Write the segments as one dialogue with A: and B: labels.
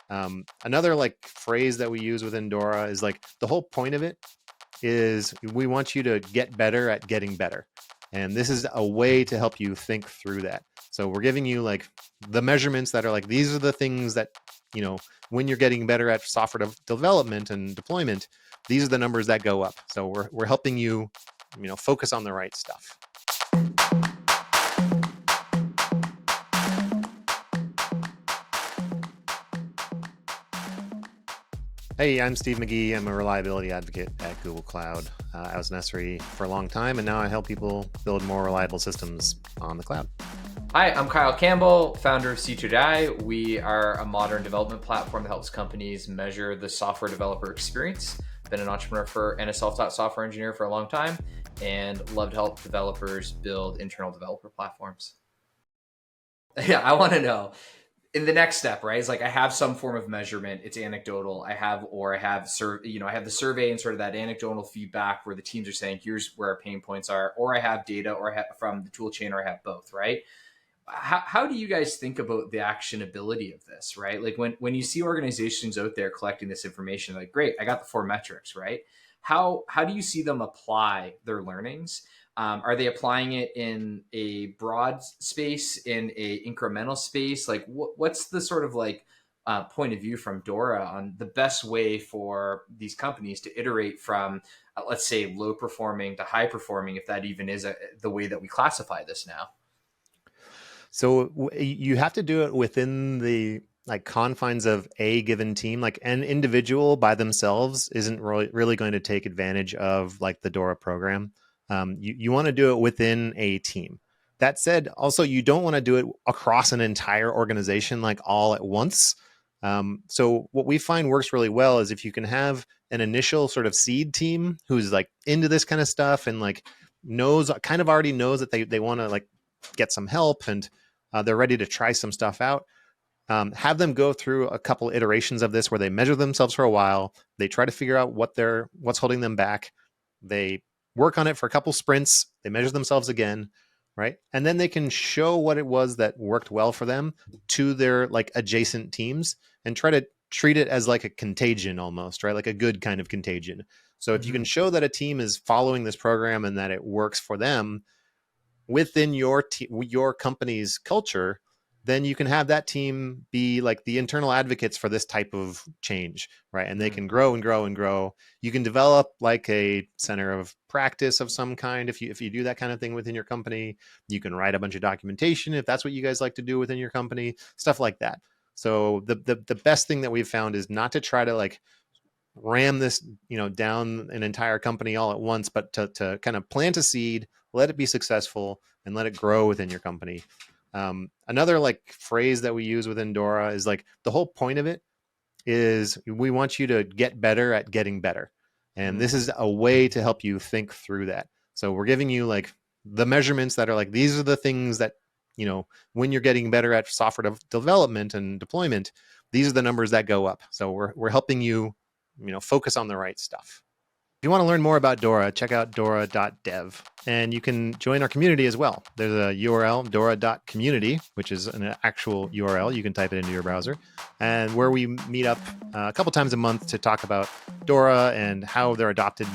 A: Another like phrase that we use within DORA is like the whole point of it is we want you to get better at getting better. And this is a way to help you think through that. So we're giving you like the measurements that are like, these are the things that, when you're getting better at software development and deployment, these are the numbers that go up. So we're helping you, focus on the right stuff. Hey, I'm Steve McGhee. I'm a reliability advocate at Google Cloud. I was an SRE for a long time, and now I help people build more reliable systems on the cloud.
B: Hi, I'm Kyle Campbell, founder of CTO.ai. We are a modern development platform that helps companies measure the software developer experience. Been an entrepreneur and a self-taught software engineer for a long time, and love to help developers build internal developer platforms. Yeah, I want to know. In the next step, right? It's like I have some form of measurement. It's anecdotal. I have the survey and sort of that anecdotal feedback where the teams are saying, here's where our pain points are, or I have data or I have from the tool chain, or I have both, right? How do you guys think about the actionability of this, right? Like when you see organizations out there collecting this information, like, great, I got the 4 metrics, right? How do you see them apply their learnings? Are they applying it in a broad space, in a incremental space? Like what's the sort of like point of view from DORA on the best way for these companies to iterate from, let's say, low performing to high performing, if that even is the way that we classify this now?
A: So you have to do it within the like confines of a given team. Like an individual by themselves isn't really going to take advantage of like the DORA program. You want to do it within a team. That said, also you don't want to do it across an entire organization like all at once. So what we find works really well is if you can have an initial sort of seed team who's like into this kind of stuff and like already knows that they want to like get some help and they're ready to try some stuff out. Have them go through a couple iterations of this where they measure themselves for a while. They try to figure out what's holding them back. They work on it for a couple sprints. They measure themselves again, right? And then they can show what it was that worked well for them to their like adjacent teams and try to treat it as like a contagion almost, right? Like a good kind of contagion. So if you can show that a team is following this program and that it works for them within your company's culture, then you can have that team be like the internal advocates for this type of change, right? And they can grow and grow and grow. You can develop like a center of practice of some kind. If you do that kind of thing within your company, you can write a bunch of documentation if that's what you guys like to do within your company, stuff like that. So the best thing that we've found is not to try to like ram this, down an entire company all at once, but to kind of plant a seed, let it be successful, and let it grow within your company. Another like phrase that we use within DORA is like the whole point of it is we want you to get better at getting better. And this is a way to help you think through that. So we're giving you like the measurements that are like, these are the things that, when you're getting better at software development and deployment, these are the numbers that go up. So we're helping you, focus on the right stuff. If you want to learn more about DORA, check out dora.dev, and you can join our community as well. There's a URL, dora.community, which is an actual URL. You can type it into your browser, and where we meet up a couple times a month to talk about DORA and how they're adopted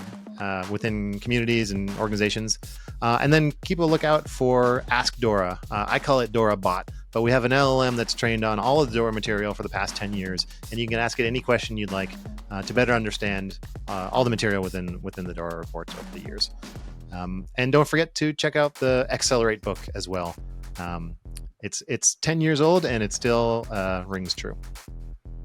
A: within communities and organizations. And then keep a lookout for Ask DORA. I call it DORA Bot, but we have an LLM that's trained on all of the DORA material for the past 10 years, and you can ask it any question you'd like to better understand all the material within the DORA reports over the years. And don't forget to check out the Accelerate book as well. It's 10 years old and it still rings true.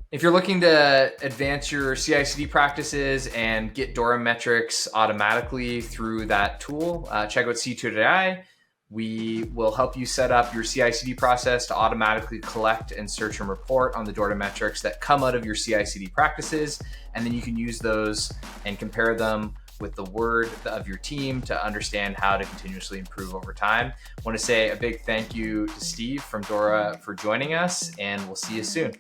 B: If you're looking to advance your CI/CD practices and get DORA metrics automatically through that tool, check out CTO.ai. We will help you set up your CI/CD process to automatically collect and search and report on the DORA metrics that come out of your CI/CD practices. And then you can use those and compare them with the word of your team to understand how to continuously improve over time. I want to say a big thank you to Steve from DORA for joining us, and we'll see you soon.